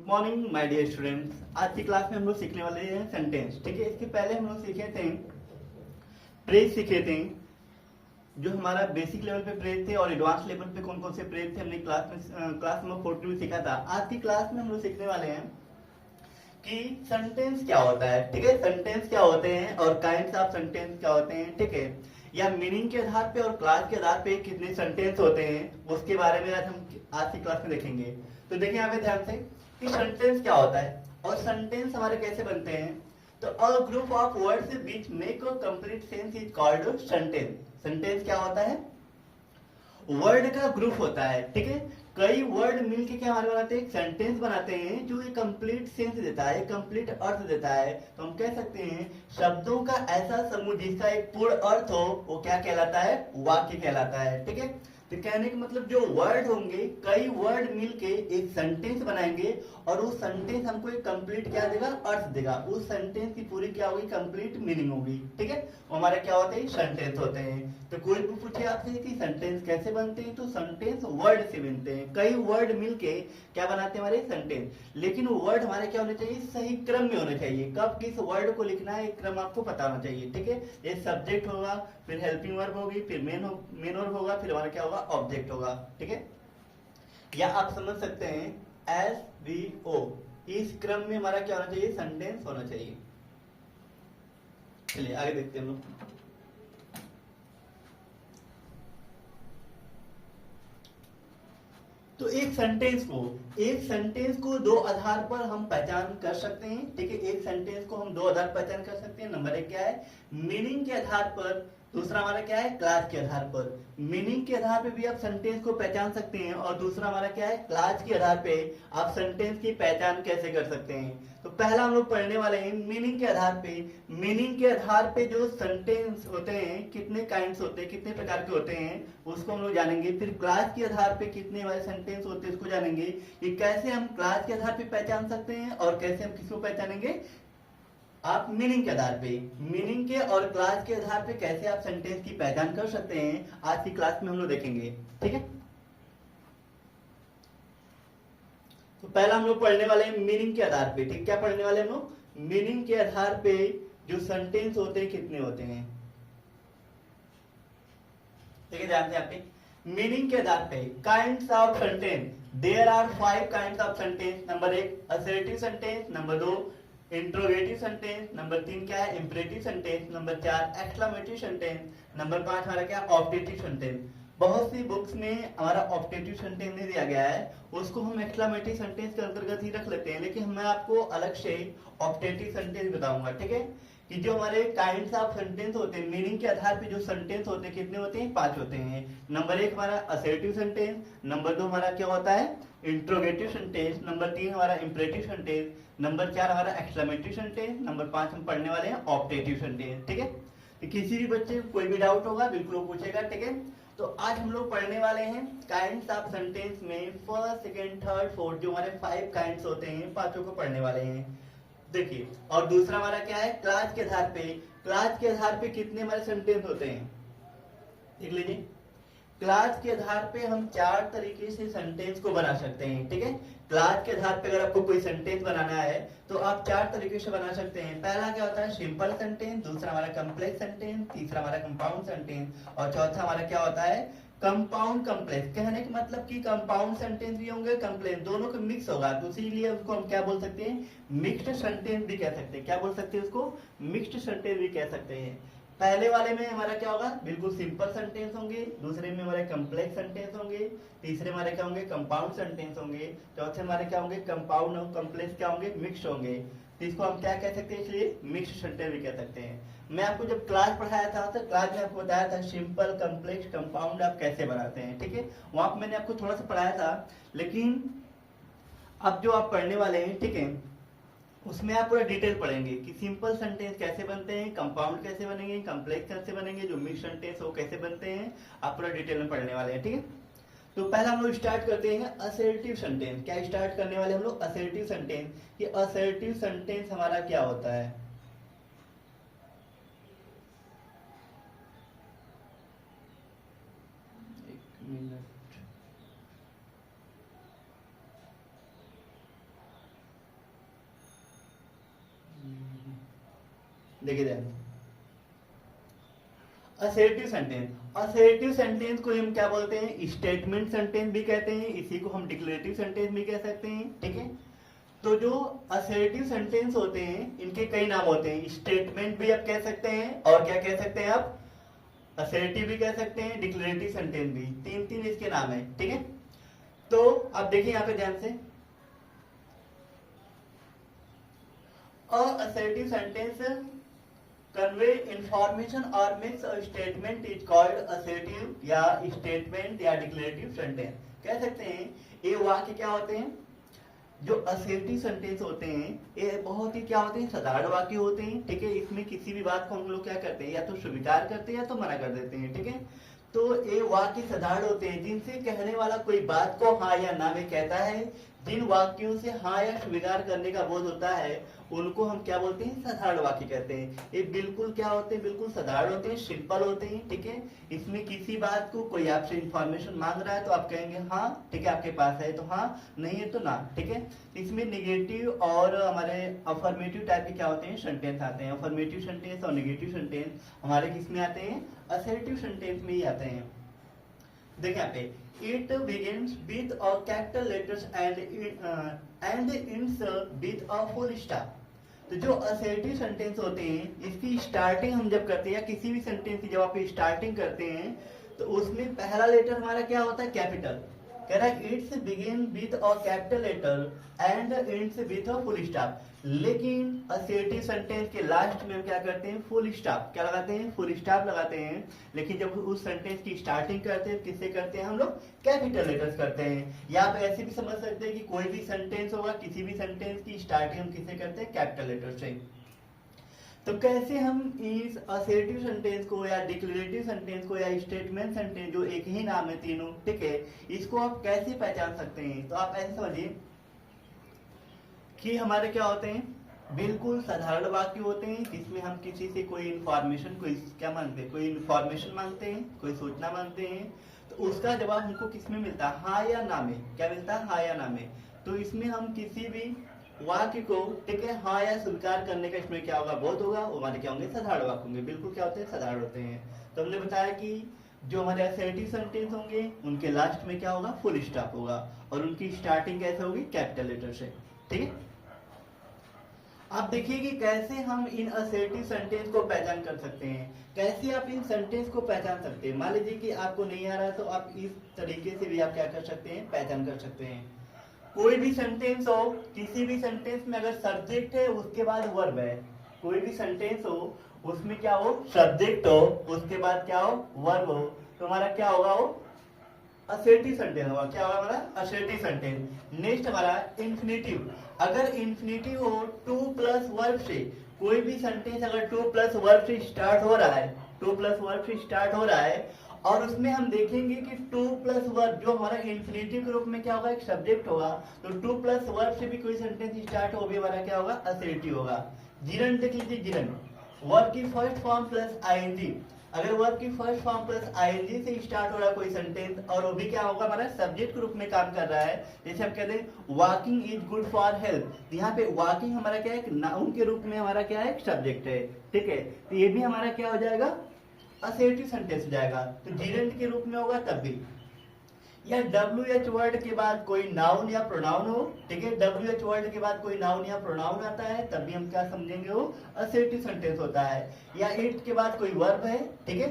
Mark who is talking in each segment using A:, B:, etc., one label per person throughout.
A: Morning my dear students. आज की class में हम लोग सीखने वाले हैं सेंटेंस। ठीक है, इसके पहले हम लोग सीखे थे प्रेज सीखे थे, जो हमारा बेसिक लेवल पे प्रेज थे और एडवांस लेवल पे कौन कौन से प्रेज थे हमने क्लास नंबर 40 में सीखा था। आज की क्लास में हम लोग सीखने वाले हैं कि सेंटेंस क्या होता है। ठीक है, सेंटेंस क्या होते हैं और काइंड्स ऑफ सेंटेंस क्या होते हैं। ठीक है, या मीनिंग के आधार पे और क्लास के आधार पे कितने सेंटेंस होते हैं उसके बारे में आज हम आज की क्लास में देखेंगे। तो देखिए यहाँ पे ध्यान से कि सेंटेंस क्या होता है और सेंटेंस हमारे कैसे बनते हैं। तो a group of words which make a complete sense is called sentence. Sentence क्या होता है? वर्ड का ग्रुप होता है। ठीक है, कई वर्ड मिलके क्या हमारे बनाते हैं, एक सेंटेंस बनाते हैं जो एक कंप्लीट सेंस देता है, कंप्लीट अर्थ देता है। तो हम कह सकते हैं शब्दों का ऐसा समूह जिसका एक पूर्ण अर्थ हो वो क्या कहलाता है, वाक्य कहलाता है। ठीक है, तो कहने का मतलब जो वर्ड होंगे, कई वर्ड मिलके एक सेंटेंस बनाएंगे और वो सेंटेंस हमको एक कंप्लीट क्या देगा, अर्थ देगा। उस सेंटेंस की पूरी क्या होगी, कंप्लीट मीनिंग होगी। ठीक है, वो हमारे क्या होते हैं, सेंटेंस होते हैं। तो कोई भी पूछे आपसे कि सेंटेंस कैसे बनते हैं, तो सेंटेंस वर्ड से बनते हैं। कई वर्ड मिलके क्या बनाते हैं, हमारे सेंटेंस। लेकिन वो वर्ड हमारे क्या होने चाहिए, सही क्रम में होने चाहिए। कब किस वर्ड को लिखना है, एक क्रम आपको पता होना चाहिए। ठीक है, ये सब्जेक्ट होगा, फिर हेल्पिंग वर्ब होगी, फिर मेन वर्ब होगा, फिर हमारा क्या होगा, ऑब्जेक्ट होगा। ठीक है, या आप समझ सकते हैं एस वी ओ, इस क्रम में हमारा क्या होना चाहिए, सेंटेंस होना चाहिए। चलिए आगे देखते हैं हम लोग। तो एक सेंटेंस को दो आधार पर हम पहचान कर सकते हैं। ठीक है, एक सेंटेंस को हम दो आधार पर पहचान कर सकते हैं। नंबर एक क्या है, मीनिंग के आधार पर। दूसरा हमारा क्या है, क्लास के आधार पर। मीनिंग के आधार पे भी आप सेंटेंस को पहचान सकते हैं और दूसरा हमारा क्या है, क्लास के आधार पे आप सेंटेंस की पहचान कैसे कर सकते हैं। तो पहला हम लोग पढ़ने वाले हैं मीनिंग के आधार पे। मीनिंग के आधार पे जो सेंटेंस होते हैं, कितने काइंड्स होते हैं, कितने प्रकार के होते हैं, उसको हम लोग जानेंगे। फिर क्लास के आधार पे कितने वाले सेंटेंस होते हैं उसको जानेंगे कि कैसे हम क्लास के आधार पे पहचान सकते हैं और कैसे हम किसको पहचानेंगे, आप मीनिंग के आधार पे। मीनिंग के और क्लास के आधार पे कैसे आप सेंटेंस की पहचान कर सकते हैं, आज की क्लास में हम लोग देखेंगे। ठीक है, तो पहला हम लोग पढ़ने वाले हैं मीनिंग के आधार पे। ठीक, क्या पढ़ने वाले हम लोग, मीनिंग के आधार पे जो सेंटेंस होते हैं कितने होते हैं। ठीक है, ध्यान से यहाँ पे मीनिंग के आधार पे kinds of sentence, there are 5 kinds of sentence. Number 1 assertive sentence, number 2 interrogative sentence, number 3 क्या है, imperative sentence, number 4 exclamatory sentence, number 5 हमारा क्या, ऑब्जेक्टिव सेंटेंस। बहुत सी बुक्स में हमारा ऑब्जेक्टिव सेंटेंस नहीं दिया गया है, उसको हम एक्सक्लेमेटरी सेंटेंस के अंतर्गत ही रख लेते हैं, लेकिन मैं आपको अलग से ऑब्जेक्टिव सेंटेंस बताऊंगा। ठीक है, कि जो हमारे काइंड्स ऑफ सेंटेंस होते हैं, मीनिंग के आधार पे जो सेंटेंस होते हैं कितने होते हैं, 5 होते हैं। नंबर 1 हमारा असर्टिव सेंटेंस, नंबर 2 हमारा क्या होता है, इंट्रोगेटिव सेंटेंस, नंबर 3 हमारा इंपरेटिव सेंटेंस, नंबर 4 हमारा एक्सक्लेमेटरी सेंटेंस, नंबर 5 हम पढ़ने वाले हैं ऑब्जेक्टिव सेंटेंस। ठीक है, तो किसी भी बच्चे को कोई भी डाउट होगा बिल्कुल वो पूछेगा। ठीक है, तो आज हम लोग पढ़ने वाले हैं काइंड्स ऑफ सेंटेंस में फर्स्ट, सेकंड, थर्ड, फोर्थ, जो हमारे 5 काइंड्स होते हैं, पांचों को पढ़ने वाले हैं। देखिए, और दूसरा हमारा क्या है, क्लास के आधार पे। क्लास के आधार पे कितने हमारे सेंटेंस होते हैं, देख लीजिए। क्लास के आधार पे हम 4 तरीके से सेंटेंस को बना सकते हैं। ठीक है, क्लास के आधार पे अगर आपको कोई सेंटेंस बनाना है तो आप 4 तरीके से बना सकते हैं। पहला क्या होता है, सिंपल सेंटेंस, दूसरा हमारा कम्प्लेक्स सेंटेंस, तीसरा हमारा कंपाउंड सेंटेंस और चौथा हमारा क्या होता है, कंपाउंड कम्प्लेक्स। कहने का मतलब कि कंपाउंड सेंटेंस भी होंगे, कम्प्लेक्स, दोनों का मिक्स होगा, तो इसीलिए उसको हम क्या बोल सकते हैं, मिक्स्ड सेंटेंस भी कह सकते हैं। क्या बोल सकते हैं उसको, मिक्स्ड सेंटेंस भी कह सकते हैं। पहले वाले में हमारा क्या होगा, बिल्कुल सिंपल सेंटेंस होंगे, दूसरे में हमारे कम्प्लेक्स सेंटेंस होंगे, तीसरे हमारे क्या होंगे, कंपाउंड सेंटेंस होंगे, चौथे हमारे क्या होंगे, कंपाउंड और कम्प्लेक्स क्या होंगे, मिक्स होंगे। तो इसको हम क्या कह सकते हैं, इसलिए मिक्स सेंटेंस भी कह सकते हैं। मैं आपको जब क्लास पढ़ाया था तो क्लास में आपको बताया था सिंपल, कम्प्लेक्स, कंपाउंड आप कैसे बनाते हैं। ठीक है, वहां पर मैंने आपको थोड़ा सा पढ़ाया था, लेकिन अब जो आप पढ़ने वाले हैं, ठीक है, उसमें आप पूरा डिटेल पढ़ेंगे कि सिंपल सेंटेंस कैसे बनते हैं, कंपाउंड कैसे बनेंगे, कम्प्लेक्स कैसे बनेंगे, जो मिक्स सेंटेंस वो कैसे बनते हैं, आप पूरा डिटेल में पढ़ने वाले हैं। ठीक है, तो पहला हम लोग स्टार्ट करते हैं असर्टिव सेंटेंस। क्या स्टार्ट करने वाले हम लोग, असर्टिव सेंटेंस। कि असर्टिव सेंटेंस हमारा क्या होता है, एक मिनट। देखिए ध्यान, असर्टिव सेंटेंस, असर्टिव सेंटेंस को हम क्या बोलते हैं, स्टेटमेंट सेंटेंस भी कहते हैं, इसी को हम डिक्लेरेटिव सेंटेंस भी कह सकते हैं, ठीक है। तो जो असर्टिव सेंटेंस होते हैं इनके कई नाम होते हैं, स्टेटमेंट भी आप कह सकते हैं, और क्या कह सकते हैं आप, असर्टिव भी कह सकते हैं, डिक्लेरेटिव सेंटेंस भी, तीन तीन इसके नाम है, ठीक है। तो अब देखिए यहाँ पे ध्यान से, असर्टिव सेंटेंस कन्वे इंफॉर्मेशन और mix statement is called assertive या स्टेटमेंट या डिक्लेरेटिव सेंटेंस कह सकते हैं। ये वाक्य क्या होते हैं, जो असर्टिव सेंटेंस होते हैं ये बहुत ही क्या होते हैं, साधारण वाक्य होते हैं, ठीक है। इसमें किसी भी बात को हम लोग क्या करते हैं, या तो स्वीकार करते हैं या तो मना कर देते हैं, ठीक है। तो ये वाक्य साधारण होते हैं जिनसे कहने वाला कोई बात को हाँ या ना में कहता है। जिन वाक्यों से हाँ या स्वीकार करने का बोध होता है उनको हम क्या बोलते हैं, साधारण वाक्य कहते हैं। ये बिल्कुल क्या होते हैं, बिल्कुल साधारण होते हैं, सिंपल होते हैं, ठीक है। इसमें किसी बात को कोई आपसे इंफॉर्मेशन मांग रहा है तो आप कहेंगे हाँ, ठीक है, आपके पास है तो हाँ, नहीं है तो ना, ठीक है। इसमें निगेटिव और हमारे अफर्मेटिव टाइप के क्या होते हैं, सेंटेंस आते हैं। अफर्मेटिव सेंटेंस और निगेटिव सेंटेंस हमारे किस में आते हैं, असर्टिव सेंटेंस में ही आते हैं। देखिए यहाँ पे, it begins with a capital letters and ends with a full stop। तो जो असर्टिव सेंटेंस होते हैं इसकी स्टार्टिंग हम जब करते हैं, या किसी भी सेंटेंस की जब आप स्टार्टिंग करते हैं तो उसमें पहला लेटर हमारा क्या होता है, कैपिटल। कह रहा है it's begin with a capital letter and ends with a full stop. लेकिन असर्टिव सेंटेंस के लास्ट में हम क्या करते हैं, फुल स्टॉप क्या लगाते हैं, फुल स्टॉप लगाते हैं। लेकिन जब उस सेंटेंस की स्टार्टिंग करते हैं किससे करते हैं, हम लोग कैपिटल लेटर्स करते हैं। या आप ऐसे भी समझ सकते हैं कि कोई भी सेंटेंस होगा, किसी भी सेंटेंस की स्टार्टिंग हम किससे करते हैं, कैपिटल लेटर से। तो कैसे हम इस असर्टिव सेंटेंस को या डिक्लेरेटिव सेंटेंस को या स्टेटमेंट सेंटेंस, जो एक ही नाम है तीनों, ठीक है, इसको आप कैसे पहचान सकते हैं। तो आप ऐसे समझिए कि हमारे क्या होते हैं, बिल्कुल साधारण वाक्य होते हैं जिसमें हम किसी से कोई इंफॉर्मेशन, कोई क्या मांगते हैं, कोई इंफॉर्मेशन मांगते हैं, कोई सूचना मांगते हैं। तो उसका जवाब हमको किसमें मिलता है, हाँ या ना में। क्या मिलता है, हाँ या ना में। तो इसमें हम किसी भी वाक्य को, ठीक है, हाँ या स्वीकार करने का इसमें क्या होगा, बोध होगा, वो हमारे क्या होंगे, साधारण वाक्य होंगे। बिल्कुल क्या होते हैं, साधारण होते हैं। तो हमने बताया कि जो हमारे असर्टिव सेंटेंस होंगे उनके लास्ट में क्या होगा, फुल स्टॉप होगा, और उनकी स्टार्टिंग कैसे होगी, कैपिटल लेटर से, ठीक है। आप देखिए कि कैसे हम इन असर्टिव सेंटेंस को पहचान कर सकते हैं, कैसे आप इन सेंटेंस को पहचान सकते हैं। मान लीजिए कि आपको नहीं आ रहा है तो आप इस तरीके से भी आप क्या कर सकते हैं, पहचान कर सकते हैं। कोई भी सेंटेंस हो, किसी भी सेंटेंस में अगर सब्जेक्ट है उसके बाद वर्ब है, कोई भी सेंटेंस हो उसमें क्या हो, सब्जेक्ट हो, उसके बाद क्या हो, वर्ब हो, तो हमारा क्या होगा, वो असर्टिव सेंटेंस होगा। क्या होगा हमारा, असर्टिव सेंटेंस। नेक्स्ट हमारा इंफिनिटिव। अगर इंफिनिटिव हो टू प्लस वर्ब से, कोई भी सेंटेंस अगर टू प्लस वर्ब से स्टार्ट हो रहा है, टू प्लस वर्ब से स्टार्ट हो रहा है, और उसमें हम देखेंगे कि टू प्लस वर्ब जो हमारा इंफिनिटिव के रूप में क्या होगा, एक सब्जेक्ट होगा, तो टू प्लस वर्ब से भी कोई सेंटेंस स्टार्ट हो भी हमारा क्या होगा, असर्टिव होगा। जिरन देख लीजिए, जिरन वर्ब की फर्स्ट फॉर्म प्लस आईएनजी। अगर वर्ब की फर्स्ट फॉर्म प्लस आईएनजी से स्टार्ट हो रहा है कोई सेंटेंस और वो भी क्या होगा, हमारा सब्जेक्ट के रूप में काम कर रहा है। जैसे हम कहते हैं walking is good for health, यहाँ पे वॉकिंग हमारा क्या है, एक नाउन के रूप में हमारा क्या है, एक सब्जेक्ट है, ठीक है। तो ये भी हमारा क्या हो जाएगा, असर्टिव सेंटेंस हो जाएगा। तो जीरेंट के रूप में होगा तब भी। या WH वर्ड के बाद कोई नाउन या प्रोनाउन हो, ठीक है, WH वर्ड के बाद कोई नाउन या प्रोनाउन आता है तब भी हम क्या समझेंगे, वो असर्टिव सेंटेंस होता है। या इट के बाद कोई वर्ब है, ठीक है,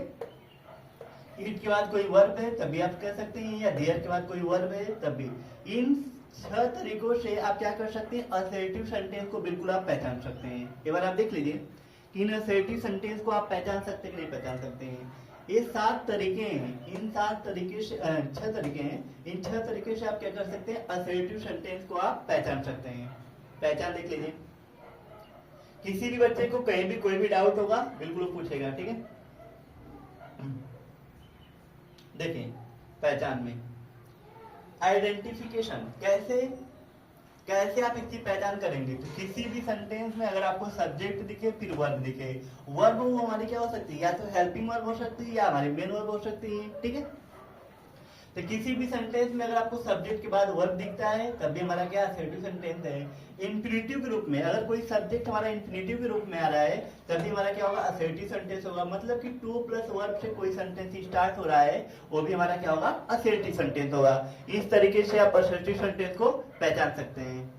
A: इट के बाद कोई वर्ब है तभी आप कह सकते हैं, या देयर के बाद कोई वर्ब है तब भी। इन 6 तरीकों से आप क्या कर सकते हैं, असर्टिव सेंटेंस को बिल्कुल आप पहचान सकते हैं। एक बार आप देख लीजिए कि इन असर्टिव सेंटेंस को आप पहचान सकते हैं कि नहीं पहचान सकते हैं। ये 7 तरीके हैं, इन 7 तरीके से 6 तरीके हैं, इन 6 तरीके से आप क्या कर सकते हैं, असर्टिव सेंटेंस को आप पहचान सकते हैं। पहचान देख लीजिए, किसी भी बच्चे को कहीं भी कोई भी डाउट होगा बिल्कुल पूछेगा, ठीक है। देखिए पहचान में आइडेंटिफिकेशन, कैसे आप इसकी पहचान करेंगे। तो किसी भी सेंटेंस में अगर आपको सब्जेक्ट दिखे फिर वर्ब दिखे, वर्ब वो हमारी क्या हो सकती है, या तो हेल्पिंग वर्ब हो सकती है या हमारी मेन वर्ब हो सकती है, ठीक है। तो किसी भी सेंटेंस में अगर आपको सब्जेक्ट के बाद वर्ब दिखता है तब भी हमारा क्या असर्टिव सेंटेंस है। इन्फिनिटिव के रूप में अगर कोई सब्जेक्ट हमारा इन्फिनिटिव के रूप में आ रहा है तब भी हमारा क्या होगा, असर्टिव सेंटेंस होगा। मतलब कि टू प्लस वर्ब से कोई सेंटेंस स्टार्ट हो रहा है वो भी हमारा क्या होगा, असर्टिव सेंटेंस होगा। इस तरीके से आप असर्टिव सेंटेंस को पहचान सकते हैं।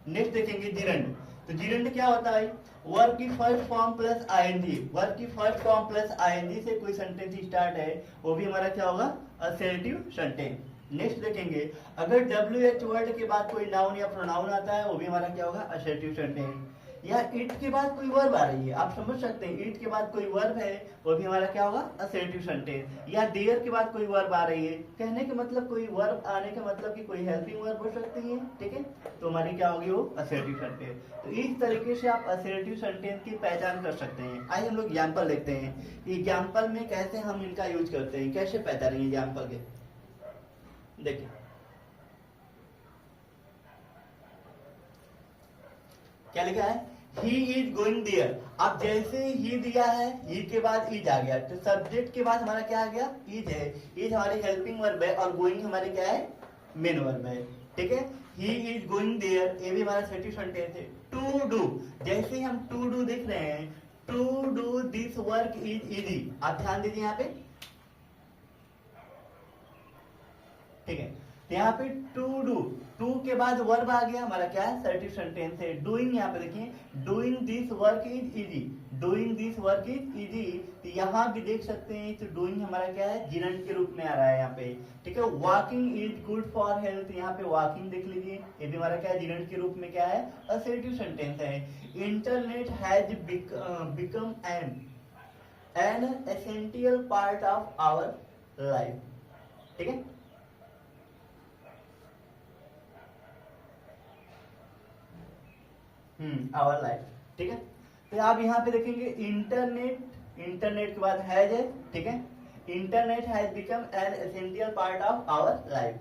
A: नेक्स्ट देखेंगे जिरंड। तो जिरंड क्या होता है, वर्ब की first form plus ING, verb की फर्स्ट फॉर्म प्लस आईएनजी से कोई सेंटेंस स्टार्ट है वो भी हमारा क्या होगा, असर्टिव सेंटेंस। नेक्स्ट देखेंगे अगर WH वर्ड के बाद कोई नाउन या प्रोनाउन आता है वो भी हमारा क्या होगा, असर्टिव सेंटेंस। या इट के बाद कोई वर्ब आ रही है, आप समझ सकते हैं इट के बाद कोई वर्ब है वो भी हमारा क्या होगा, असर्टिव सेंटेंस। या देयर के बाद कोई वर्ब आ रही है, कहने का मतलब कोई वर्ब आने का मतलब कि कोई हेल्पिंग वर्ब हो सकती है, ठीक है, तो हमारी क्या होगी वो असर्टिव सेंटेंस। तो इस तरीके से आप असर्टिव सेंटेंस की पहचान कर सकते हैं। आइए हम लोग एग्जाम्पल देखते हैं, एग्जाम्पल में कैसे हम इनका यूज करते हैं, कैसे पहचानेंगे एग्जाम्पल के। देखिए क्या लिखा है, ही इज गोइंग देयर। अब जैसे ही दिया है ही के बाद इज आ गया, तो सब्जेक्ट के बाद हमारा क्या आ गया, इज है। इज हमारी हेल्पिंग वर्ब है और गोइंग हमारे क्या है, मेन वर्ब है, ठीक है। ही इज गोइंग देयर ये भी हमारा असर्टिव सेंटेंस है। टू डू, जैसे हम टू डू देख रहे हैं, to do this work is easy. आप ध्यान दीजिए यहाँ पे, ठीक है, यहाँ पे टू डू, टू के बाद वर्ब आ गया हमारा क्या है, असर्टिव सेंटेंस है। डूइंग, यहाँ पे देखिए doing this work is easy, doing this work is easy. तो यहाँ भी देख सकते हैं तो डूइंग हमारा क्या है, जिरंड के रूप में आ रहा है यहाँ पे, ठीक है। Walking is good for health, यहाँ पे वॉकिंग देख लीजिए ये भी हमारा क्या है, जिरंड के रूप में क्या है, असर्टिव सेंटेंस है। Internet has become an essential part of our life, ठीक है। आवर लाइफ, ठीक है। तो आप यहाँ पे देखेंगे इंटरनेट, इंटरनेट के बाद हैज है, ठीक है। Internet has become an essential part of our life.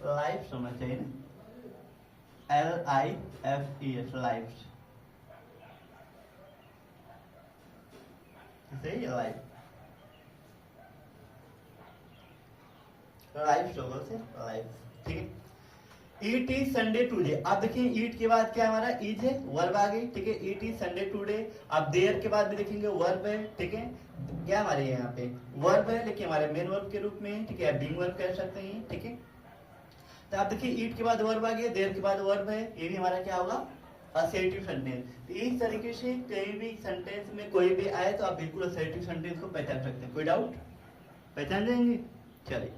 A: Life समझ चाहिए ना, LIFES, लाइफ, सही है, लाइफ, लाइफ होगा से लाइफ, ठीक है। इट इज संडे टूडे, आप देखिए ईट के बाद क्या हमारा इज है, वर्ब आ गई, ठीक है। It is Sunday today. अब देयर के बाद भी देखेंगे वर्ब है, ठीक है। क्या हमारे यहाँ पे वर्ब है लेकिन हमारे मेन वर्ब के रूप में, ठीक है, बीइंग वर्ब कह सकते हैं, ठीक है। तो आप देखिए ईट के बाद वर्ब आ गया, देयर के बाद वर्ब है, ये भी हमारा क्या होगा, असर्टिव सेंटेंस। तो इस तरीके से कहीं भी सेंटेंस में कोई भी आए तो आप बिल्कुल असर्टिव सेंटेंस को पहचान सकते हैं। कोई डाउट, पहचान जाएंगे, चलिए।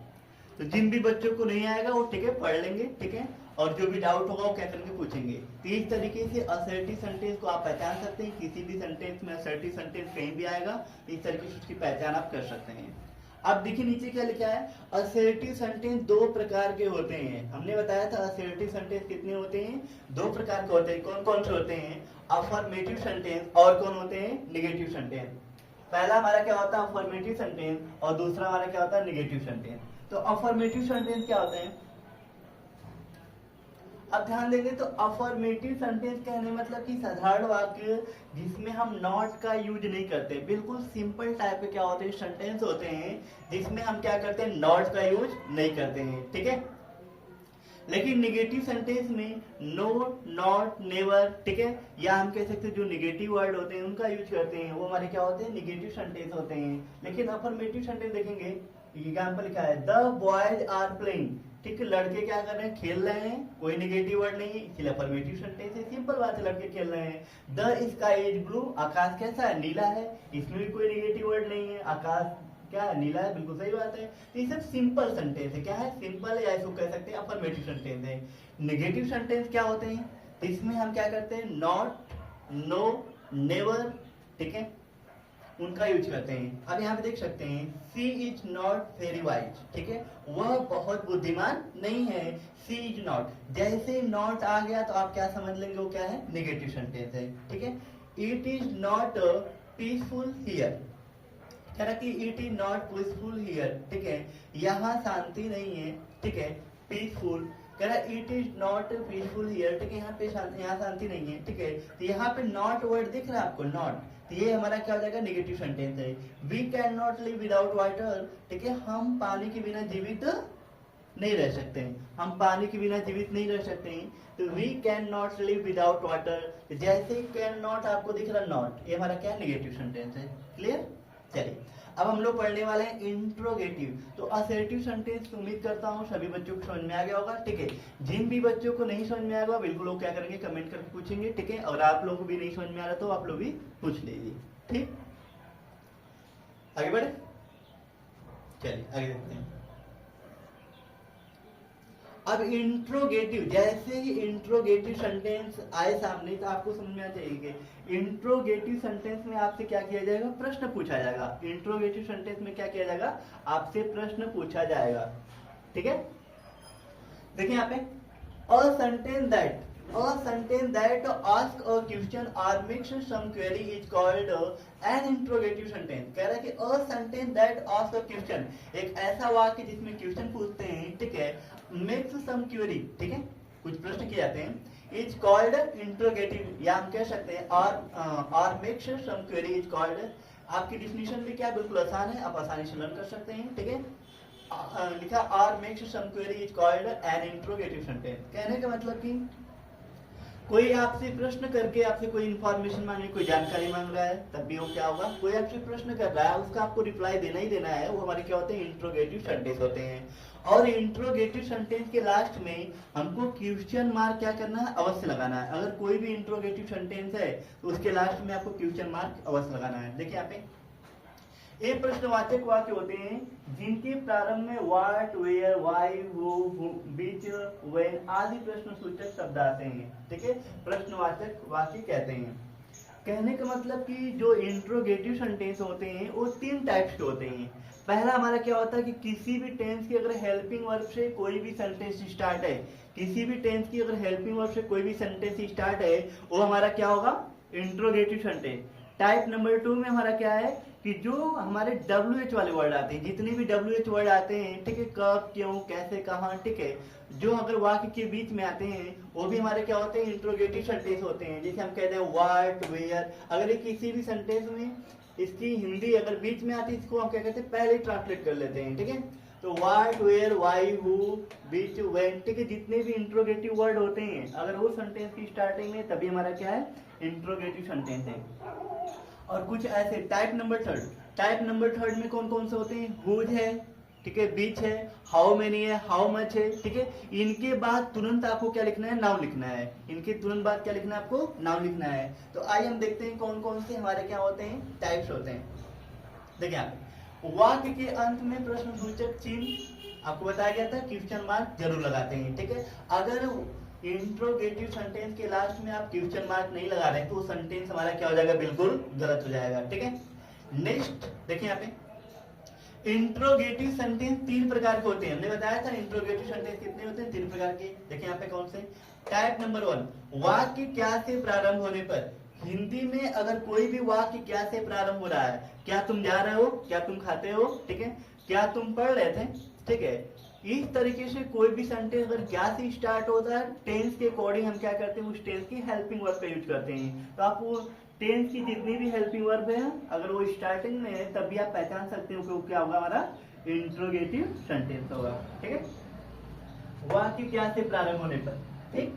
A: तो जिन भी बच्चों को नहीं आएगा वो ठीक है पढ़ लेंगे, ठीक है, और जो भी डाउट होगा वो क्या करके पूछेंगे। तो इस तरीके से असर्टिव सेंटेंस को आप पहचान सकते हैं। किसी भी सेंटेंस में असर्टिव सेंटेंस कहीं भी आएगा इस तरीके से उसकी पहचान आप कर सकते हैं। अब देखिए नीचे क्या लिखा है, असर्टिव सेंटेंस दो प्रकार के होते हैं। हमने बताया था असर्टिव सेंटेंस कितने होते हैं, दो प्रकार के होते हैं। कौन कौन से होते हैं, अफर्मेटिव सेंटेंस और कौन होते हैं, निगेटिव सेंटेंस। पहला हमारा क्या होता है, अफर्मेटिव सेंटेंस, और दूसरा हमारा क्या होता है, निगेटिव सेंटेंस। तो अफर्मेटिव सेंटेंस क्या होते हैं, अब ध्यान देंगे तो अफर्मेटिव सेंटेंस कहने मतलब कि साधारण वाक्य जिसमें हम नॉट का यूज नहीं करते, बिल्कुल सिंपल टाइप के क्या होते हैं, सेंटेंस होते हैं जिसमें हम क्या करते हैं, नॉट का यूज नहीं करते हैं, ठीक है। लेकिन निगेटिव सेंटेंस में नो, नॉट, नेवर, ठीक है, या हम कह सकते हैं जो निगेटिव वर्ड होते हैं उनका यूज करते हैं, वो हमारे क्या होते हैं, निगेटिव सेंटेंस होते हैं। लेकिन अफर्मेटिव सेंटेंस देखेंगे, एग्जाम्पल लिखा है द बॉयज आर प्लेइंग, ठीक है, लड़के क्या कर रहे हैं, खेल रहे हैं, कोई नेगेटिव वर्ड नहीं है, इसलिए अफर्मेटिव सेंटेंस है, सिंपल बात है, लड़के खेल रहे हैं। द स्काई इज ब्लू, आकाश कैसा है, नीला है, इसमें भी कोई नेगेटिव वर्ड नहीं है, आकाश क्या है, नीला है, बिल्कुल सही बात है। तो ये सब सिंपल सेंटेंस है, क्या है, सिंपल है, या इसको कह सकते हैं अफर्मेटिव सेंटेंस है। नेगेटिव सेंटेंस क्या होते हैं, तो इसमें हम क्या करते हैं, नॉट, नो, नेवर, ठीक है, उनका यूज करते हैं। अब यहाँ पे देख सकते हैं सी इज नॉट वेरी वाइज, ठीक है, वह बहुत बुद्धिमान नहीं है, सी इज नॉट, जैसे नॉट आ गया तो आप क्या समझ लेंगे, वो क्या है, नेगेटिव सेंटेंस है, ठीक है। It is not peaceful here, कह रहा कि it is not peaceful here, ठीक है, यहाँ शांति नहीं है, ठीक है, पीसफुल, कह रहा it is not peaceful here, ठीक है, यहाँ पे यहाँ शांति नहीं है, ठीक है। तो यहाँ पे नॉट वर्ड दिख रहा है आपको, नॉट, तो ये हमारा क्या हो जाएगा, नेगेटिव सेंटेंस है। We can not live without water, ठीक है, हम पानी के बिना जीवित नहीं रह सकते हैं, हम पानी के बिना जीवित नहीं रह सकते हैं। तो we can not live without water, जैसे कैन नॉट आपको दिख रहा नॉट, ये हमारा क्या नेगेटिव सेंटेंस है। क्लियर? चलिए अब हम लोग पढ़ने वाले हैं इंट्रोगेटिव। तो असर्टिव सेंटेंस उम्मीद करता हूँ सभी बच्चों को समझ में आ गया होगा, ठीक है। जिन भी बच्चों को नहीं समझ में आएगा बिल्कुल लोग क्या करेंगे, कमेंट करके पूछेंगे, ठीक है। और आप लोग को भी नहीं समझ में आ रहा तो आप लोग भी पूछ लीजिए, ठीक। आगे बढ़े, चलिए आगे देखते हैं। अब इंट्रोगेटिव, जैसे ही इंट्रोगेटिव सेंटेंस आए सामने तो आपको समझ में आ जाएगी इंट्रोगेटिव सेंटेंस में आपसे क्या किया जाएगा, प्रश्न पूछा जाएगा। इंट्रोगेटिव सेंटेंस में क्या किया जाएगा, आपसे प्रश्न पूछा जाएगा, ठीक है। देखिए यहाँ पे a sentence that ask a question or makes some query is called an interrogative sentence। कह रहा है कि a sentence that ask a question, एक ऐसा वाक्य जिसमें क्वेश्चन पूछते हैं, ठीक है, makes some query, ठीक है, कुछ प्रश्न किए जाते हैं, is called interrogative, या हम कह सकते हैं or makes some query is called। आपकी डिफिनीशन भी क्या बिल्कुल आसान है, आप आसानी से लर्न कर सकते हैं, ठीक है। लिखा or makes some query is called an interrogative sentence। कहने का मतलब कि कोई आपसे प्रश्न करके आपसे कोई इंफॉर्मेशन मांगे, कोई जानकारी मांग रहा है, तब भी वो क्या होगा, कोई आपसे प्रश्न कर रहा है, उसका आपको रिप्लाई देना ही देना है, वो हमारे क्या होते हैं, इंट्रोगेटिव सेंटेंस होते हैं। और इंट्रोगेटिव सेंटेंस के लास्ट में हमको क्वेश्चन मार्क क्या करना है, अवश्य लगाना है। अगर कोई भी इंट्रोगेटिव सेंटेंस है तो उसके लास्ट में आपको क्वेश्चन मार्क अवश्य लगाना है। देखिए यहाँ पे ये प्रश्नवाचक वाक्य होते हैं जिनके प्रारंभ में what, where, why, who, which, when आदि प्रश्नसूचक शब्द आते हैं, ठीक है, प्रश्नवाचक वाक्य कहते हैं। कहने का मतलब कि जो इंट्रोगेटिव सेंटेंस होते हैं वो तीन टाइप्स के होते हैं। पहला हमारा क्या होता है कि किसी भी टेंस की अगर हेल्पिंग वर्ब से कोई भी सेंटेंस स्टार्ट है, किसी भी टेंस की अगर हेल्पिंग वर्ब से कोई भी सेंटेंस स्टार्ट है, वो हमारा क्या होगा, इंट्रोगेटिव सेंटेंस। टाइप नंबर 2 में हमारा क्या है कि जो हमारे WH वाले वर्ड आते हैं, जितने भी WH वर्ड आते हैं, ठीक है, कब, क्यों, कैसे, कहाँ, ठीक है, जो अगर वाक्य के बीच में आते हैं वो भी हमारे क्या होते हैं, इंट्रोगेटिव सेंटेंस होते हैं। जैसे हम कहते हैं व्हाट, वेयर, अगर ये किसी भी सेंटेंस में इसकी हिंदी अगर बीच में आती है, इसको हम क्या कहते हैं, पहले ट्रांसलेट कर लेते हैं, ठीक है। तो what, where, why, who, which, when, ठीक है, जितने भी इंट्रोगेटिव वर्ड होते हैं अगर वो सेंटेंस की स्टार्टिंग में, तभी हमारा क्या है, इंट्रोगेटिव सेंटेंस है। और कुछ ऐसे टाइप नंबर थर्ड में कौन कौन से होते हैं, हुज है, ठीक है, बीच है, हाउ मेनी है, हाउ मच है, ठीक है। इनके बाद तुरंत आपको क्या लिखना है, नाउन लिखना है। इनके तुरंत बाद क्या लिखना है, आपको नाउन लिखना है। तो आइए हम देखते हैं कौन कौन से हमारे क्या होते हैं, टाइप्स होते हैं। देखिए यहाँ पे वाक्य के अंत में प्रश्नसूचक चिन्ह आपको बताया गया था, क्वेश्चन मार्क जरूर लगाते हैं, ठीक है। अगर इंट्रोगेटिव सेंटेंस के लास्ट में आप क्वेश्चन मार्क नहीं लगा रहे तो वो सेंटेंस हमारा क्या हो जाएगा, बिल्कुल गलत हो जाएगा, ठीक है। नेक्स्ट देखिए यहाँ पे इंट्रोगेटिव सेंटेंस तीन प्रकार के होते हैं। हमने बताया था इंट्रोगेटिव सेंटेंस कितने होते हैं, तीन प्रकार के। देखिए यहाँ पे कौन से। टाइप नंबर 1, वाक्य क्या से प्रारंभ होने पर। हिंदी में अगर कोई भी वाक्य क्या से प्रारंभ हो रहा है, क्या तुम जा रहे हो, क्या तुम खाते हो, ठीक है, क्या तुम पढ़ रहे थे, ठीक है, इस तरीके से कोई भी सेंटेंस अगर क्या से स्टार्ट होता है, टेंस के अकॉर्डिंग हम क्या करते हैं, उस टेंस की हेल्पिंग वर्ब का यूज करते हैं। तो आप वो टेंस की जितनी भी हेल्पिंग वर्ब है अगर वो स्टार्टिंग में है, तब भी आप पहचान सकते हो कि वो क्या होगा, हमारा इंट्रोगेटिव सेंटेंस होगा, ठीक है, वाक्य क्या से प्रारंभ होने पर, ठीक।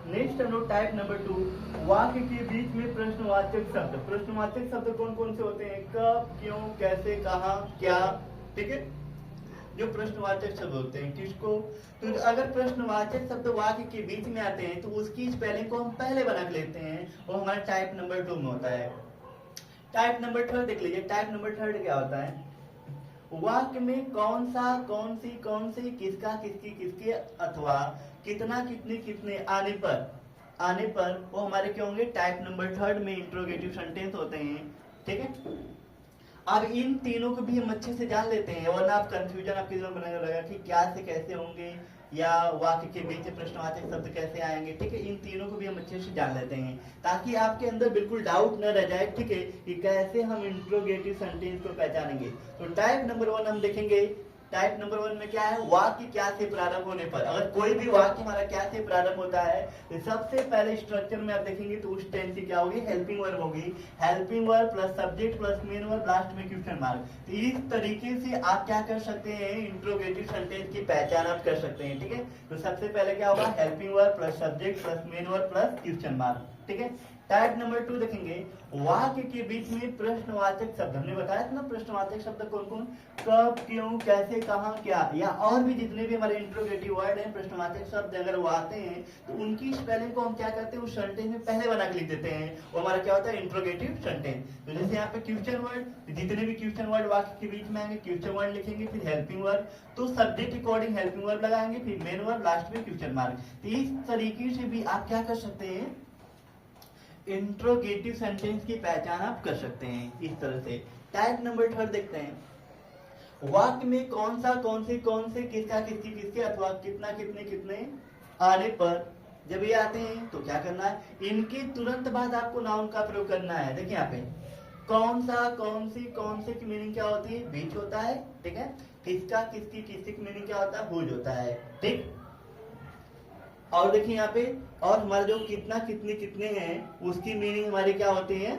A: नेक्स्ट हम लोग टाइप नंबर 2, वाक्य के बीच में प्रश्नवाचक शब्द। प्रश्नवाचक शब्द कौन कौन से होते हैं, कब, क्यों, कैसे, कहाँ, क्या, ठीक है, जो प्रश्नवाचक शब्द होते हैं। किसको, तो अगर प्रश्नवाचक शब्द वाक्य के बीच में आते हैं तो उसकी स्पेलिंग को हम पहले बना के लेते हैं, वो हमारा टाइप नंबर 2 में होता है। टाइप नंबर 3 देख लीजिए, टाइप नंबर 3 क्या होता है, वाक्य में कौन सा, कौन सी, कौन से, किसका, किसकी, किसके, अथवा कितना, कितने, कितने आने पर वो हमारे क्या होंगे, टाइप नंबर 3 में इंट्रोगेटिव सेंटेंस होते हैं, ठीक है। अब इन तीनों को भी हम अच्छे से जान लेते हैं, वरना आप कंफ्यूजन आपके दिमाग में बनाने लगा कि क्या से कैसे होंगे, या वाक्य के बीच प्रश्नवाचक शब्द कैसे आएंगे, ठीक है। इन तीनों को भी हम अच्छे से जान लेते हैं ताकि आपके अंदर बिल्कुल डाउट न रह जाए, ठीक है, कि कैसे हम इंट्रोगेटिव सेंटेंस को पहचानेंगे। तो टाइप नंबर 1 हम देखेंगे टाइप नंबर 1 में क्या है, वाक्य क्या से प्रारंभ होने पर, अगर कोई भी वाक्य हमारा क्या से प्रारंभ होता है तो सबसे पहले स्ट्रक्चर में आप देखेंगे तो उस टेंस की क्या होगी, हेल्पिंग वर्ब होगी। Helping verb plus subject plus main verb, last में क्वेश्चन मार्क। तो इस तरीके से आप क्या कर सकते हैं, इंट्रोगेटिव सेंटेंस की पहचान आप कर सकते हैं। ठीक है, तो सबसे पहले क्या होगा, helping verb plus subject plus main verb plus question mark. ठीक है, टाइप नंबर 2 देखेंगे, वाक्य के बीच में प्रश्नवाचक शब्द। हमने बताया था ना प्रश्नवाचक शब्द कौन कौन, कब, क्यों, कैसे, कहां, क्या, या और भी जितने भी हमारे इंट्रोगेटिव वर्ड हैं, प्रश्नवाचक शब्द अगर वो आते हैं तो उनकी स्पेलिंग को हम क्या करते हैं, उस सेंटेंस में पहले बना के लिख देते हैं, वो हमारा क्या होता है, इंट्रोगेटिव सेंटेंस। तो जैसे यहाँ पे क्वेश्चन वर्ड, जितने भी क्वेश्चन वर्ड वाक्य के बीच में आएंगे क्वेश्चन वर्ड लिखेंगे, फिर हेल्पिंग वर्ब, तो सब्जेक्ट अकॉर्डिंग हेल्पिंग वर्ब लगाएंगे, फिर मेन वर्ब, लास्ट में क्वेश्चन मार्क। तो इस तरीके से भी आप क्या कर सकते हैं, इंट्रोगेटिव सेंटेंस की पहचान आप कर सकते हैं इस तरह से। टाइप नंबर 3 देखते हैं, वाक्य में कौन से किसका किसकी किसके अथवा कितना कितने कितने आने पर, जब ये आते हैं तो क्या करना है, इनके तुरंत बाद आपको नाउन का प्रयोग करना है। देखिए यहाँ पे कौन सी की मीनिंग क्या होती है, बीच होता है। ठीक है, किसका किसकी किसकी की मीनिंग क्या होता है, हुज होता है। ठीक, और देखिए यहाँ पे, और हमारे जो कितना कितने कितने हैं उसकी मीनिंग हमारी क्या होती है,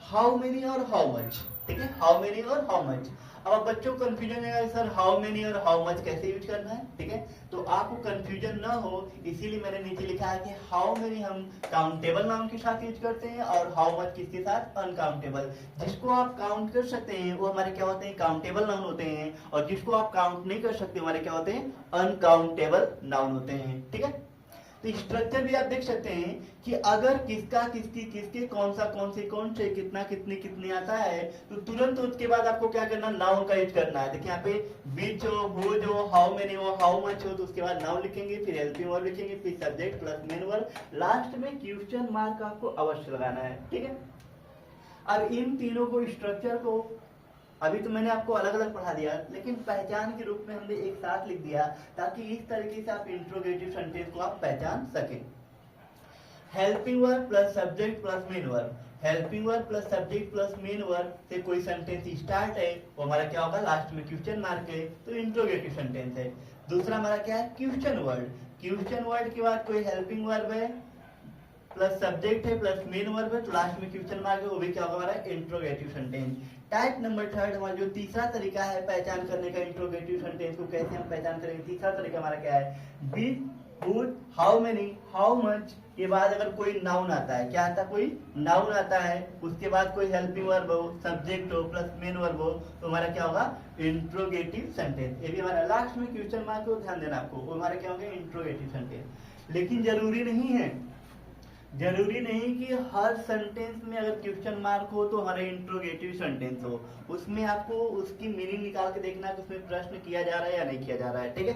A: हाउ मेनी और हाउ मच। ठीक है, हाउ मेनी और हाउ मच। अब बच्चों को कंफ्यूजन है सर हाउ मेनी और हाउ मच कैसे यूज करना है। ठीक है, तो आपको कंफ्यूजन ना हो इसीलिए मैंने नीचे लिखा है कि हाउ मेनी हम काउंटेबल नाउन के साथ यूज करते हैं और हाउ मच किसके साथ, अनकाउंटेबल। जिसको आप काउंट कर सकते हैं वो हमारे क्या होते हैं, काउंटेबल नाउन होते हैं, और जिसको आप काउंट नहीं कर सकते हमारे क्या होते हैं, अनकाउंटेबल नाउन होते हैं। ठीक है, तो स्ट्रक्चर भी आप देख सकते हैं कि अगर किसका किसकी किसके कौन से कितना कितने कितने आता है तो तुरंत उसके बाद आपको क्या करना, नाउन का यूज करना है। देखिए यहाँ पे बीच हो, हो जो, हाउ मेनी हो, हाउ मच हो, तो उसके बाद नाउन लिखेंगे, फिर हेल्पिंग वर्ब लिखेंगे, फिर subject plus main verb, last में क्वेश्चन मार्क आपको अवश्य लगाना है। ठीक है, अब इन तीनों को स्ट्रक्चर को अभी तो मैंने आपको अलग अलग पढ़ा दिया, लेकिन पहचान के रूप में हमने एक साथ लिख दिया ताकि इस तरीके से आप इंट्रोगेटिव सेंटेंस को आप पहचान सकें। Helping verb plus subject plus main verb, helping verb plus subject plus main verb से कोई सेंटेंस स्टार्ट है वो हमारा क्या होगा, लास्ट में क्वेश्चन मार्क है, तो इंट्रोगेटिव सेंटेंस है। दूसरा हमारा क्या है, क्वेश्चन वर्ड, क्वेश्चन वर्ड के बाद कोई हेल्पिंग वर्ब है प्लस सब्जेक्ट है प्लस मेन वर्ब है, तो लास्ट में क्वेश्चन मार्क है, वो भी क्या होगा हमारा, इंट्रोगेटिव सेंटेंस। टाइप नंबर 3 हमारा जो तीसरा तरीका है पहचान करने का इंट्रोगेटिव सेंटेंस को कैसे हम पहचान करेंगे, तीसरा तरीका हमारा क्या है, which, whose, how many, how much के बाद अगर कोई नाउन आता है, क्या आता है, कोई नाउन आता है, उसके बाद कोई हेल्पिंग वर्ब हो, सब्जेक्ट हो प्लस मेन वर्ब हो, तो हमारा क्या होगा, इंट्रोगेटिव सेंटेंस। ये भी हमारा लास्ट में क्वेश्चन मार्क को ध्यान देना आपको, वो हमारा क्या होगा, इंट्रोगेटिव सेंटेंस। लेकिन जरूरी नहीं कि हर सेंटेंस में अगर क्वेश्चन मार्क हो तो हमारा इंट्रोगेटिव सेंटेंस हो, उसमें आपको उसकी मीनिंग निकाल के देखना है कि उसमें प्रश्न किया जा रहा है या नहीं किया जा रहा है। ठीक है,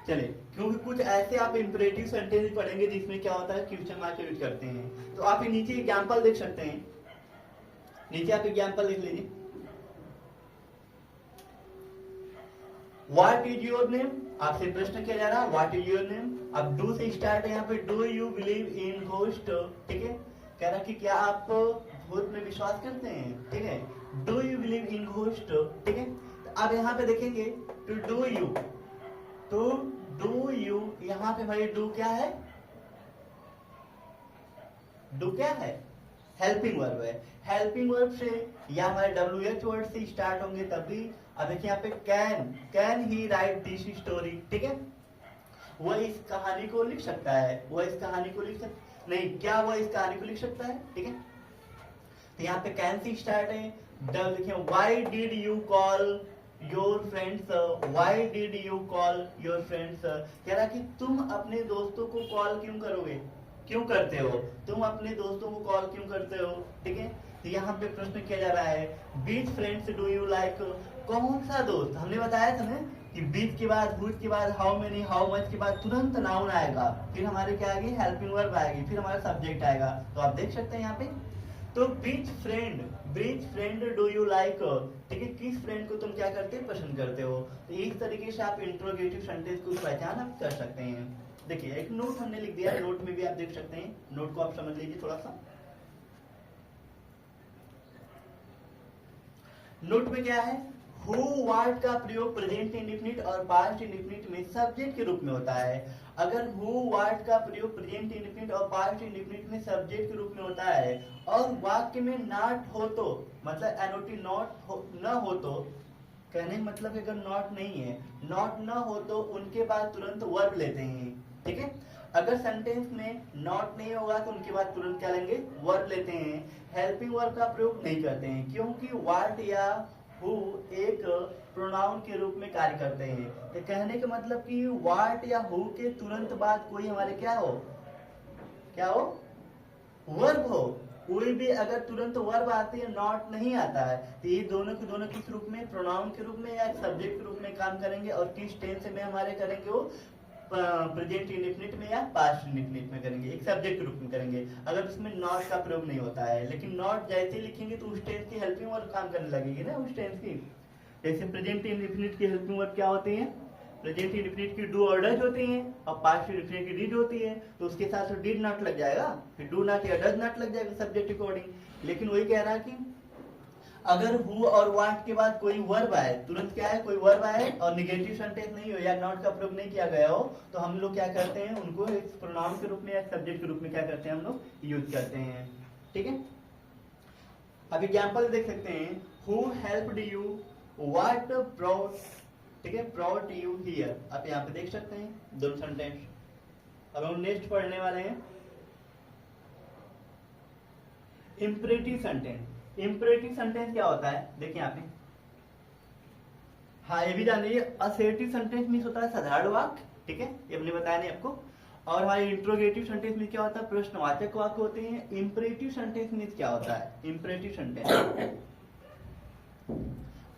A: चलिए, क्योंकि कुछ ऐसे आप इंपरेटिव सेंटेंस पढ़ेंगे जिसमें क्या होता है, क्वेश्चन मार्क यूज करते हैं। तो आप नीचे एग्जाम्पल देख सकते हैं, नीचे आप एग्जाम्पल लिख लीजिए, व्हाट इज योर नेम, आपसे प्रश्न किया जा रहा है व्हाट इज योर नेम। अब डू से स्टार्ट है, यहाँ पे do you believe in ghost. ठीक है, कह रहा कि क्या आप भूत में विश्वास करते हैं। ठीक है, do you believe in ghost. ठीक है, तो अब यहाँ पे देखेंगे टू डू यू, यहाँ पे भाई डू क्या है, डू क्या है, हेल्पिंग वर्ब है। हेल्पिंग वर्ब से या हमारे WH वर्ड से स्टार्ट होंगे तभी। अब देखिए यहाँ पे can he right this story. ठीक है, वह इस कहानी को लिख सकता है, नहीं, क्या वह इस कहानी को लिख सकता है। ठीक है, तो यहाँ पे कैन से स्टार्ट है। देखिए why did you call your friends, why did you call your friends, कह रहा कि तुम अपने दोस्तों को कॉल क्यों करते हो, तुम अपने दोस्तों को कॉल क्यों करते हो। ठीक है, तो यहाँ पे प्रश्न किया जा रहा है बीच फ्रेंड्स डू यू लाइक, कौन सा दोस्त। हमने बताया था ना कि बीच के बाद, हुज के बाद, हाउ मेनी, हाउ मच के बाद तुरंत नाउन आएगा, फिर हमारे क्या आएगी, हेल्पिंग वर्ब आएगी, फिर हमारा सब्जेक्ट आएगा। तो आप देख सकते हैं यहाँ पे, तो बीच फ्रेंड डू यू लाइक, ठीक है, किस फ्रेंड को तुम क्या करते हैं, पसंद करते हो। तो इस तरीके से आप इंट्रोगेटिव सेंटेंस को पहचान आप कर सकते हैं। देखिए एक नोट हमने लिख दिया, नोट में भी आप देख सकते हैं, नोट को आप समझ लीजिए थोड़ा सा। नोट में क्या है, हु वाट का प्रयोग प्रेजेंट इंडेफिनिट और पास्ट इंडेफिनिट में सब्जेक्ट के रूप में होता है। अगर हु वाट का प्रयोग प्रेजेंट इंडेफिनिट और पास्ट इंडेफिनिट में सब्जेक्ट के रूप में होता है और वाक्य में नॉट हो तो, मतलब एनओटी नॉट न हो तो, कहने का मतलब है अगर नॉट नहीं है, नॉट न हो तो उनके बाद तुरंत वर्ब लेते हैं। ठीक है, अगर सेंटेंस में नॉट नहीं होगा तो उनके बाद तुरंत क्या लेंगे, वर्ब लेते हैं। हेल्पिंग वर्ब का प्रयोग नहीं करते हैं क्योंकि वाट या हु एक प्रोनाउन के रूप में कार्य करते हैं। तो कहने का मतलब कि वाट या हु के तुरंत बाद कोई हमारे क्या हो, वर्ब हो। कोई भी अगर तुरंत वर्ब आती है, नॉट नहीं आता है, तो ये दोनों के दोनों किस रूप में, प्रोनाउन के रूप में या सब्जेक्ट के रूप में काम करेंगे। और किस टेंस में हमारे करेंगे, वो प्रेजेंट इंडेफिनिट में या पास्ट इंडेफिनिट में करेंगे, एक सब्जेक्ट के रूप में करेंगे अगर उसमें नॉट का प्रयोग नहीं होता है। लेकिन नॉट जैसे लिखेंगे तो उस टेंस की हेल्पिंग वर्ब काम करने लगेगी ना, उस टेंस की। जैसे प्रेजेंट इंडेफिनिट की हेल्पिंग वर्ब क्या होती है, प्रेजेंट इंडेफिनिट की डू और डज होती है और पास्ट इंडेफिनिट की डिड होती है, तो उसके साथ तो डिड नॉट लग जाएगा, फिर डू नॉट या डज नॉट लग जाएगा सब्जेक्ट अकॉर्डिंग। लेकिन वही कह रहा है कि अगर हु और वाट के बाद कोई वर्ब आए, तुरंत क्या है, कोई वर्ब आए और निगेटिव सेंटेंस नहीं हो या नॉट का प्रयोग नहीं किया गया हो, तो हम लोग क्या करते हैं, उनको एक प्रोनाउन के रूप में या सब्जेक्ट के रूप में क्या करते हैं, हम लोग यूज करते हैं। ठीक है, अब एग्जांपल देख सकते हैं, who helped you, what brought, ठीक है, ब्रॉट यू हियर। आप यहाँ पे देख सकते हैं दोनों सेंटेंस। अब हम नेक्स्ट पढ़ने वाले हैं इंपरेटिव सेंटेंस। इंपरेटिव सेंटेंस क्या होता है, देखिए यहाँ पे, हाँ ये भी जान लीजिए, असर्टिव सेंटेंस मीन्स होता है साधारण वाक्य, ठीक है, ये हमने बताया नहीं आपको। और हमारे इंट्रोगेटिव सेंटेंस में क्या होता है, प्रश्नवाचक वाक्य होते हैं। इंपरेटिव सेंटेंस मीन्स क्या होता है, इंपरेटिव सेंटेंस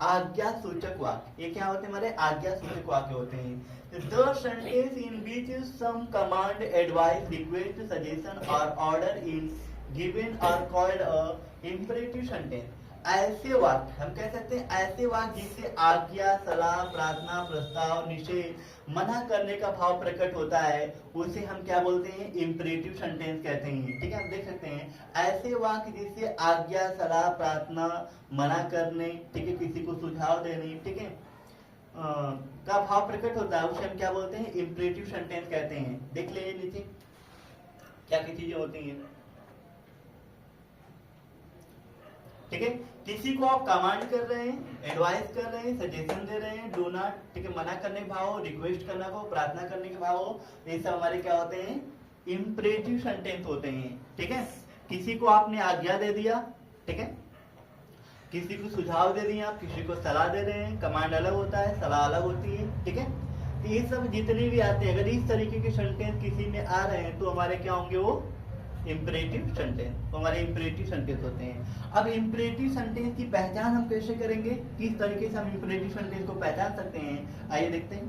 A: आज्ञा सूचक वाक्य। ये क्या होते हैं, हमारे आज्ञा सूचक वाक्य होते हैं। The sentence in which some command, advice, request, suggestion or order in given are called a imperative sentence. ऐसे वाक्य हम कह सकते हैं, ऐसे वाक्य जिससे आज्ञा, सलाह, प्रार्थना, प्रस्ताव, निषेध, मना करने का भाव प्रकट होता है, उसे हम क्या बोलते हैं, इंपरेटिव सेंटेंस कहते हैं। ठीक है, हम देख सकते हैं ऐसे वाक्य जिससे आज्ञा, सलाह, प्रार्थना, मना करने, ठीक है, किसी को सुझाव देने, ठीक है, का भाव प्रकट होता है, उसे हम क्या बोलते हैं, इंपरेटिव सेंटेंस कहते हैं। देख लीजिए नीचे क्या क्या चीजें होती हैं। ठीक है, किसी को आप कमांड कर रहे हैं, एडवाइस कर रहे हैं, सजेशन दे रहे हैं, डू नॉट, ठीक है, मना करने का भाव हो, रिक्वेस्ट करने का, प्रार्थना करने के भाव हो, ये सब हमारे क्या होते हैं, इंपरेटिव सेंटेंस होते हैं। ठीक है, किसी को आपने आज्ञा दे दिया, ठीक है, किसी को सुझाव दे दिया, किसी को सलाह दे रहे हैं, कमांड अलग होता है, सलाह अलग होती है। ठीक है, तो ये सब जितने भी आते हैं, अगर इस तरीके के सेंटेंस किसी में आ रहे हैं तो हमारे क्या होंगे, वो इंपरेटिव सेंटेंस, तो हमारे इंपरेटिव सेंटेंस होते हैं। अब इंपरेटिव सेंटेंस की पहचान हम कैसे करेंगे, किस तरीके से हम इंपरेटिव सेंटेंस को पहचान सकते हैं, आइए देखते हैं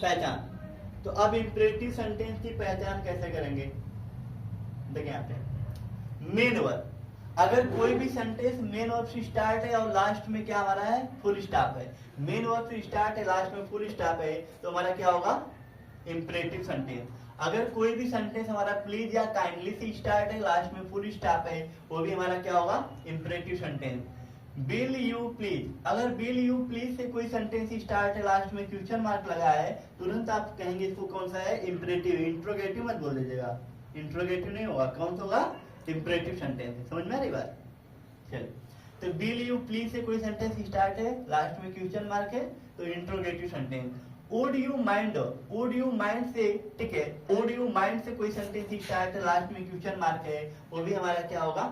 A: पहचान। तो अब इंपरेटिव सेंटेंस की पहचान कैसे करेंगे, देखिए यहाँ पे मेन वर्ब। अगर कोई भी सेंटेंस मेन वर्ब से स्टार्ट है और लास्ट में क्या हमारा है, फुल स्टॉप है, मेन वर्ब से स्टार्ट है, लास्ट में फुल स्टॉप है, तो हमारा क्या होगा, इंपरेटिव सेंटेंस। अगर कोई भी सेंटेंस हमारा प्लीज या काइंडली से स्टार्ट है, लास्ट में फुल स्टॉप है, वो भी हमारा क्या होगा, imperative sentence. Bill you please, अगर बिल यू प्लीज से कोई सेंटेंस स्टार्ट है, लास्ट में क्वेश्चन मार्क लगा है, तुरंत आप कहेंगे इसको कौन सा है, इंपरेटिव। इंट्रोगेटिव मत बोल दीजिएगा, इंट्रोगेटिव नहीं होगा, कौन सा होगा, इंपरेटिव सेंटेंस। समझ में आ रही बात, चलिए। तो बिल यू प्लीज से कोई सेंटेंस स्टार्ट है, लास्ट में क्वेश्चन मार्क है, तो interrogative sentence. Would you mind, would you mind से, ठीक है, वुड यू माइंड से कोई सेंटेंस स्टार्ट है, लास्ट में क्वेश्चन मार्क है, वो भी हमारा क्या होगा,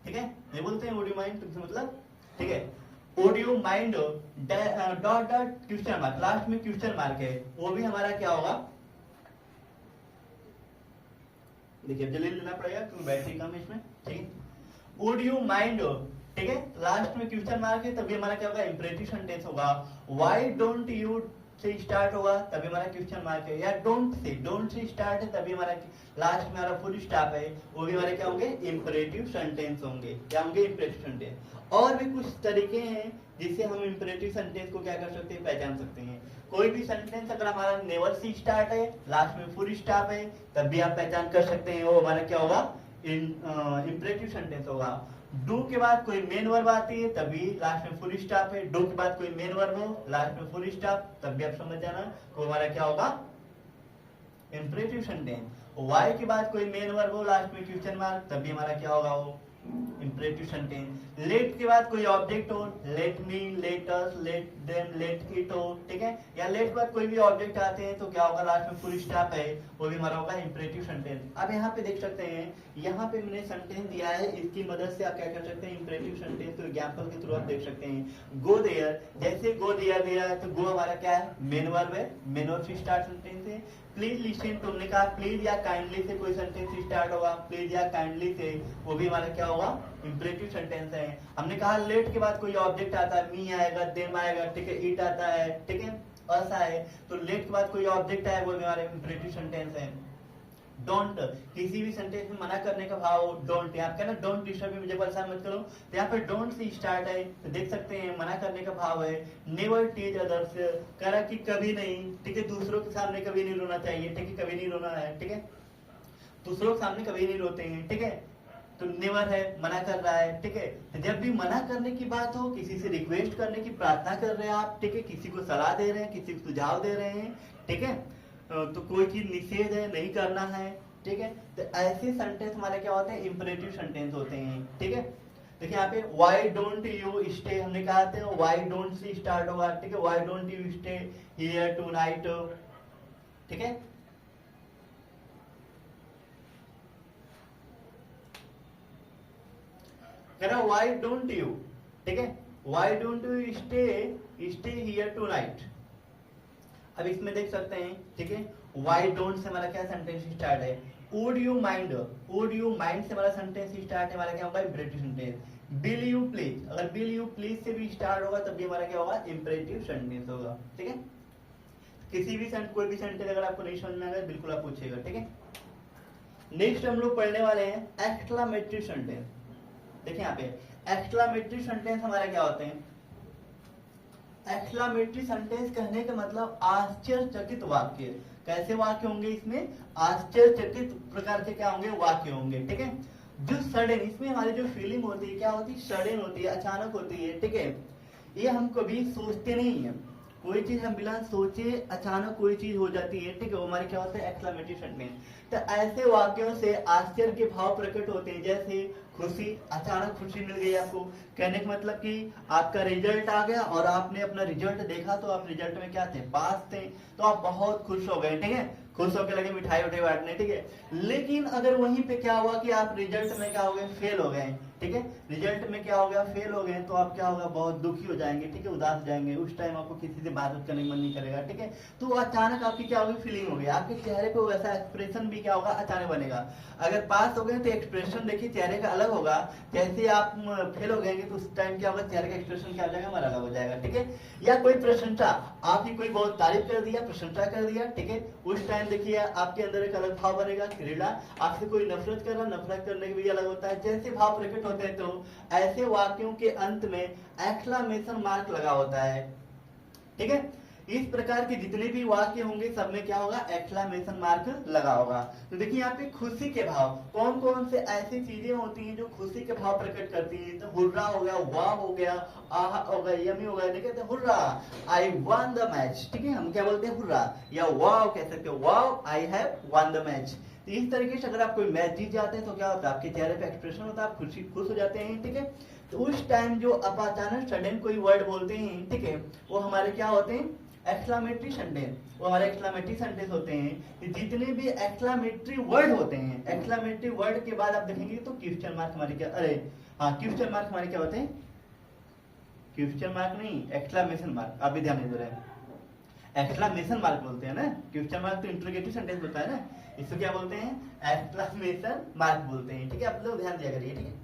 A: ठीक है, ये बोलते हैं वुड यू माइंड, मतलब, ठीक है, would you mind dot dot question mark, last में क्वेश्चन मार्क है, वो भी हमारा क्या होगा, देखिए जल्दी लेना पड़ेगा क्योंकि बैटरी कम है इसमें। ठीक है, वुड यू माइंड, ठीक है, लास्ट में क्वेश्चन मार्क है, तभी हमारा क्या होगा, इंपरेटिव सेंटेंस होगा। व्हाई डोंट यू से स्टार्ट होगा, तभी हमारा क्वेश्चन मार्क है, या डोंट से स्टार्ट है, तभी हमारा लास्ट में हमारा फुल स्टॉप है, वो भी हमारे क्या होंगे, इंपरेटिव सेंटेंस होंगे। क्या होंगे, इंपरेटिव सेंटेंस। और भी कुछ तरीके हैं जिससे हम इंपरेटिव सेंटेंस को क्या कर सकते हैं, पहचान सकते हैं। कोई भी सेंटेंस अगर हमारा नेवर से स्टार्ट है, लास्ट में फुल स्टॉप है, तब भी आप पहचान कर सकते हैं, वो हमारा क्या होगा, इंपरेटिव सेंटेंस होगा। डू के बाद कोई मेन वर्ब आती है तभी लास्ट में फुल स्टॉप है, डू के बाद कोई मेन वर्ब हो लास्ट में फुल स्टॉप, तब भी आप समझ जाना तो हमारा क्या होगा इंपरेटिव सेंटेंस। वाई के बाद कोई मेन वर्ब हो लास्ट में क्वेश्चन मार्क, तब भी हमारा क्या होगा वो इंपरेटिव सेंटेंस। लेट के बाद कोई ऑब्जेक्ट हो, let me, let us, let them, let it हो, ठीक है, या लेट के बाद कोई भी ऑब्जेक्ट आते हैं तो क्या होगा लास्ट में फुल स्टॉप है, वो भी हमारा होगा इंपरेटिव सेंटेंस। अब यहाँ पे देख सकते हैं, यहाँ पे मैंने सेंटेंस दिया है, इसकी मदद से आप क्या कर सकते हैं इंपरेटिव सेंटेंस को एग्जांपल के थ्रू आप देख सकते हैं। गो देयर, जैसे गो देयर दिया है तो गो हमारा क्या है मेन वर्ब है, मेन वर्ब से स्टार्ट सेंटेंस है। प्लीज लिसन, तुमने कहा प्लीज या काइंडली से कोई सेंटेंस स्टार्ट होगा, प्लीज या काइंडली से, वो भी हमारा क्या होगा इंपरेटिव सेंटेंस है। हमने कहा लेट के बाद कोई ऑब्जेक्ट आता है, मी आएगा, देम आएगा, ठीक है, इट आता है, ठीक है, अस आए, तो लेट के बाद कोई ऑब्जेक्ट आए वो भी हमारे इंपरेटिव सेंटेंस है। डोंट, किसी भी सेंटेंस में मना करने का भाव डोंट, यहाँ पे ना डोंट डिस्टर्ब, मुझे परेशान मत करो, तो यहाँ पे डोंट से स्टार्ट है, तो देख सकते हैं मना करने का भाव है। नेवर टीज अदर्स, कह रहा कि कभी नहीं, ठीक है, दूसरों के सामने कभी नहीं रोना चाहिए, ठीक है, कभी नहीं रोना है, ठीक है, दूसरों के सामने कभी नहीं रोते हैं, ठीक है, तो नेवर है, मना कर रहा है, ठीक है। तो जब भी मना करने की बात हो, किसी से रिक्वेस्ट करने की प्रार्थना कर रहे हैं आप, ठीक है, किसी को सलाह दे रहे हैं, किसी को सुझाव दे रहे हैं, ठीक है, तो कोई चीज निषेध है, नहीं करना है, ठीक है, तो ऐसे सेंटेंस हमारे क्या होते हैं इंपरेटिव सेंटेंस होते हैं, ठीक है। देखिए यहाँ पे व्हाई डोंट यू स्टे, हमने कहा था व्हाई डोंट से स्टार्ट होगा, ठीक है, why don't you stay here tonight, ठीक है, कह रहा व्हाई डोंट यू, ठीक है, why don't you stay here tonight. अब इसमें देख सकते हैं, ठीक है, व्हाई डोंट से हमारा क्या सेंटेंस स्टार्ट है, would you mind, would you mind से हमारा सेंटेंस स्टार्ट है, हमारा क्या होगा imperative sentence. Will you please, अगर विल यू प्लीज से भी स्टार्ट होगा तब भी हमारा क्या होगा इंपरेटिव सेंटेंस होगा, ठीक है। किसी भी कोई भी सेंटेंस अगर आपको नहीं समझ में आएगा बिल्कुल आप पूछिएगा, ठीक है। नेक्स्ट हम लोग पढ़ने वाले हैं एक्सक्लामेटरी सेंटेंस। देखिए यहाँ पे एक्सक्लामेटरी सेंटेंस हमारे क्या होते हैं, एक्सक्लामेटरी सेंटेंस कहने का मतलब आश्चर्यचकित वाक्य। कैसे वाक्य होंगे इसमें, आश्चर्यचकित प्रकार के क्या होंगे वाक्य होंगे, ठीक है। जो सडन, इसमें हमारी जो फीलिंग होती है क्या होती है, सडन होती है, अचानक होती है, ठीक है, ये हम कभी सोचते नहीं है, कोई चीज हम बिना सोचे अचानक कोई चीज हो जाती है, ठीक है, वो हमारे क्या होते हैं एक्सक्लेमेटरी सेंटेंस। तो ऐसे वाक्यों से आश्चर्य के भाव प्रकट होते हैं, जैसे खुशी, अचानक खुशी मिल गई आपको, कहने का मतलब कि आपका रिजल्ट आ गया और आपने अपना रिजल्ट देखा तो आप रिजल्ट में क्या थे, पास थे, तो आप बहुत खुश हो गए, ठीक है, खुश होकर लगे मिठाई उठाई बांटने, ठीक है। लेकिन अगर वहीं पे क्या हुआ कि आप रिजल्ट में क्या हो गए, फेल हो गए, ठीक है, रिजल्ट में क्या हो गया, फेल हो गए, तो आप क्या होगा, बहुत दुखी हो जाएंगे, ठीक है, उदास हो जाएंगे, उस टाइम आपको किसी से बात करने का मन नहीं करेगा, ठीक है। तो अचानक आपकी क्या होगी, फीलिंग होगी, आपके चेहरे पे वैसा एक्सप्रेशन भी क्या होगा, अचानक बनेगा। अगर पास हो गए तो एक्सप्रेशन देखिए चेहरे का अलग होगा, जैसे आप फेल हो गए तो उस टाइम क्या होगा, चेहरे का एक्सप्रेशन क्या हो जाएगा, हमारा अलग हो जाएगा, ठीक है। या कोई प्रशंसा, आपकी कोई बहुत तारीफ कर दिया, प्रशंसा कर दिया, ठीक है, उस टाइम देखिए आपके अंदर एक अलग भाव बनेगा, क्रीड़ा, आपसे कोई नफरत कर रहा, नफरत करने के भी अलग होता है, जैसे भाव प्रकट होते हैं तो ऐसे वाक्यों के अंत में एक्सक्लेमेशन मार्क लगा होता है, ठीक है। इस प्रकार के जितने भी वाक्य होंगे सब में क्या होगा, एक्सक्लेमेशन मार्क लगा होगा। तो देखिए यहाँ पे खुशी के भाव, कौन कौन से ऐसी चीजें होती हैं जो खुशी के भाव प्रकट करती हैं, तो हुर्रा हो गया, वाह हो गया, आहा हो गया, यमी हो गया, कहते हैं hurrah I one the match, ठीक है, हम क्या बोलते हैं हुर्रा, या वाह कह सकते हो, वाह I have one the match. तो इस तरीके से अगर आप कोई मैच जीत जाते हैं तो क्या होता है, आपके चेहरे पे एक्सप्रेशन होता है, आप खुश हो जाते हैं, ठीक है। तो उस टाइम जो आप अचानक सडन कोई वर्ड बोलते हैं, ठीक है, वो हमारे क्या होते हैं, एक्सक्लेमेटरी सेंटेंस, वो हमारे एक्सक्लेमेटरी सेंटेंस होते हैं। जितने भी एक्सक्लेमेटरी वर्ड होते हैं, एक्सक्लेमेटरी वर्ड के बाद आप देखेंगे तो क्वेश्चन मार्क हमारे क्या, अरे हाँ, क्वेश्चन मार्क हमारे क्या होते हैं, क्वेश्चन मार्क नहीं, एक्सक्लेमेशन मार्क, आप भी ध्यान दे रहे हैं, एक्सक्लेमेशन मार्क बोलते हैं ना, क्वेश्चन मार्क तो इंटरोगेटिव सेंटेंस होता है ना, इसको क्या बोलते हैं, एक्सक्लेमेशन मार्क बोलते हैं, ठीक है, आप लोग ध्यान दिया करिए, ठीक है।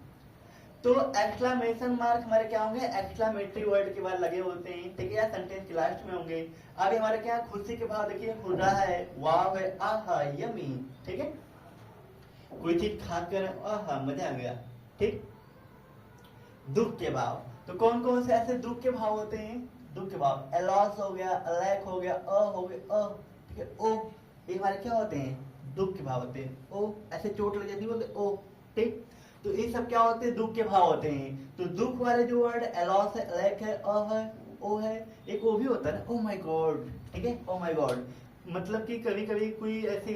A: तो एक्सक्लेमेशन मार्क हमारे क्या होंगे, एक्सक्लेमेटरी वर्ड के बाद लगे होते हैं, ठीक है, या सेंटेंस के लास्ट में होंगे। अब हमारे क्या खुशी के भाव देखिए, हुर्रा है, वाव है, आहा यमी, ठीक है, कोई चीज खाकर आहा मजा आ गया, ठीक। दुख के भाव, तो कौन कौन से ऐसे दुख के भाव होते हैं, दुख के भाव, अलॉस हो गया, अलैक हो गया, हो गया, ठीक है, ओ, ये हमारे क्या होते हैं, दुख के भाव होते हैं। ओ ऐसे चोट लग जाती है बोलते ओ, ठीक। तो ये सब क्या होते हैं, दुख के भाव होते हैं। तो दुख वाले जो वर्ड एलॉस है, अलैक है, अ है, ओ है, एक वो भी होता है ना, ओ माय गॉड, ठीक है, ओ माय गॉड। मतलब कि कभी कभी कोई ऐसे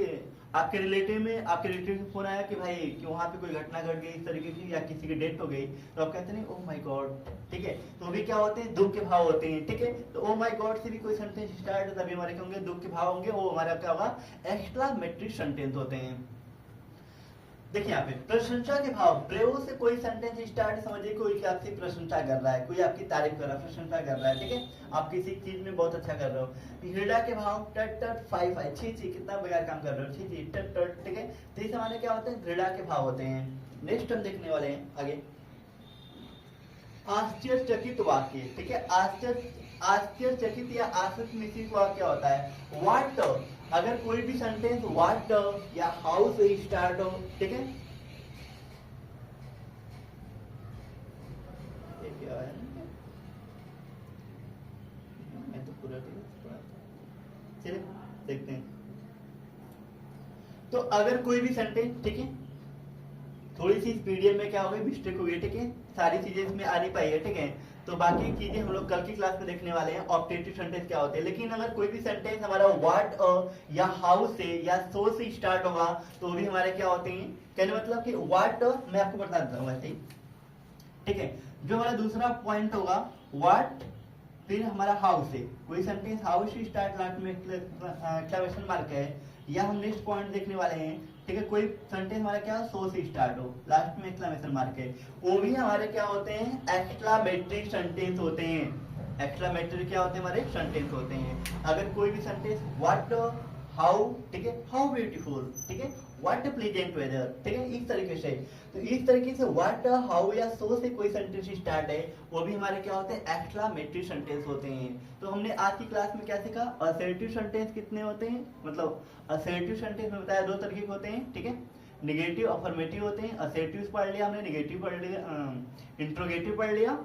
A: आपके रिलेटिव का फोन आया कि भाई कि वहाँ पे कोई घटना घट गई इस तरीके की, या किसी की डेथ हो गई, तो आप कहते नहीं ओ माय गॉड, ठीक है, तो भी क्या होते हैं, दुख के भाव होते हैं, ठीक है। तो ओ माय गॉड से भी कोई सेंटेंस स्टार्ट है, तभी हमारे क्या होंगे, दुख के भाव होंगे, वो हमारा क्या होगा, एक्सक्लामेटरी सेंटेंस होते हैं। देखिए यहाँ पे प्रशंसा के भाव, प्रयोग से कोई सेंटेंस स्टार्ट, समझिए कोई कि आपकी प्रशंसा कर रहा है, कोई आपकी तारीफ कर रहा है, प्रशंसा कर रहा है, ठीक है, आप किसी चीज में बहुत अच्छा कर रहे हो। हृदय के भाव, टट टट, फाई फाई, छी छी, कितना बेकार काम कर रहे हो, छी छी, टट टट, ठीक है। तो इस हमारे क्या होते हैं, हृदय के भाव होते हैं। नेक्स्ट हम देखने वाले हैं आगे, आश्चर्यचकित वाक्य, ठीक है, आश्चर्यचकित या आश्चर्यचकित वाक्य होता है व्हाट, अगर कोई भी सेंटेंस व्हाट या हाउ से स्टार्ट हो, ठीक है, मैं तो पूरा चलिए देखते हैं। तो अगर कोई भी सेंटेंस, ठीक है, थोड़ी सी पीडीएफ में क्या हो गई, मिस्टेक हो गई, ठीक है, सारी चीजें इसमें आ नहीं पाई है, ठीक है, तो बाकी चीजें हम लोग कल की क्लास में देखने वाले हैं, ऑप्टेटिव सेंटेंस क्या होते हैं। लेकिन अगर कोई भी सेंटेंस हमारा व्हाट या हाउ से या सो से स्टार्ट होगा, तो भी हमारे क्या होते हैं, कहने मतलब कि व्हाट, मैं आपको बता देता हूँ वैसे ही, ठीक है। जो हमारा दूसरा पॉइंट होगा व्हाट, फिर हमारा हाउ से, कोई सेंटेंस हाउ से स्टार्ट, लास्ट में एक्सक्लेमेशन मार्क है, या हम नेक्स्ट पॉइंट देखने वाले हैं, ठीक है, कोई सेंटेंस हमारा क्या सो से स्टार्ट हो, लास्ट में एक्सक्लेमेशन मार्क है, वो भी हमारे क्या होते हैं, एक्सक्लेमेटरी सेंटेंस होते हैं। एक्सक्लेमेटरी क्या होते हैं, हमारे सेंटेंस होते हैं। अगर कोई भी सेंटेंस व्हाट, हाउ, ठीक है, हाउ ब्यूटीफुल, ठीक है, व्हाट प्लीजेंट वेदर, ठीक है, इस तरीके से। तो इस तरीके से व्हाट, हाउ या सो से कोई सेंटेंस स्टार्ट है, वो भी हमारे क्या होते हैं, एक्सक्लेमेटरी सेंटेंस होते हैं। तो हमने आज की क्लास में क्या सीखा, असर्टिव सेंटेंस कितने होते हैं, मतलब असर्टिव सेंटेंस में बताया 2 तरीके के होते हैं, ठीक है, निगेटिव अफर्मेटिव होते हैं। असर्टिव पढ़ लिया हमने, निगेटिव पढ़ लिया, इंट्रोगेटिव पढ़ लिया,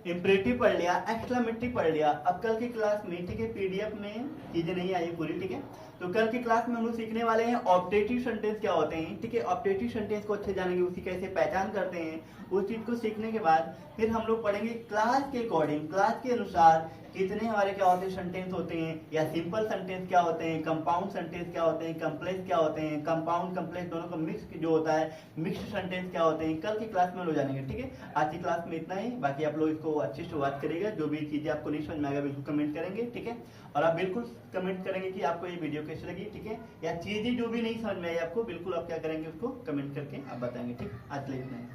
A: इंपरेटिव पढ़ लिया, एक्सक्लेमेटरी पढ़ लिया। अब कल की क्लास में, ठीक है, पीडीएफ में चीजें नहीं आई पूरी, ठीक है, तो कल की क्लास में हम लोग सीखने वाले हैं ऑप्टेटिव सेंटेंस क्या होते हैं, ठीक है। ऑप्टेटिव सेंटेंस को अच्छे जानेंगे, उसी कैसे पहचान करते हैं, उस चीज को सीखने के बाद फिर हम लोग पढ़ेंगे क्लास के अकॉर्डिंग, क्लास के अनुसार कितने हमारे क्या होते हैं सेंटेंस होते हैं, या सिंपल सेंटेंस क्या होते हैं, कंपाउंड सेंटेंस क्या होते हैं, कम्प्लेक्स क्या होते हैं, कंपाउंड कम्प्लेक्स दोनों का मिक्स जो होता है, मिक्स्ड सेंटेंस क्या होते हैं, कल की क्लास में हम लोग जानेंगे, ठीक है। आज की क्लास में इतना ही, बाकी आप लोग इसको अच्छे से बात करिएगा, जो भी चीजें आपको नहीं समझ में आएगा बिल्कुल कमेंट करेंगे, ठीक है, और आप बिल्कुल कमेंट करेंगे कि आपको ये वीडियो कैसी लगी, ठीक है, या चीजें जो भी नहीं समझ में आई आपको, बिल्कुल आप क्या करेंगे, उसको कमेंट करके आप बताएंगे, ठीक। आज के लिए इतना ही।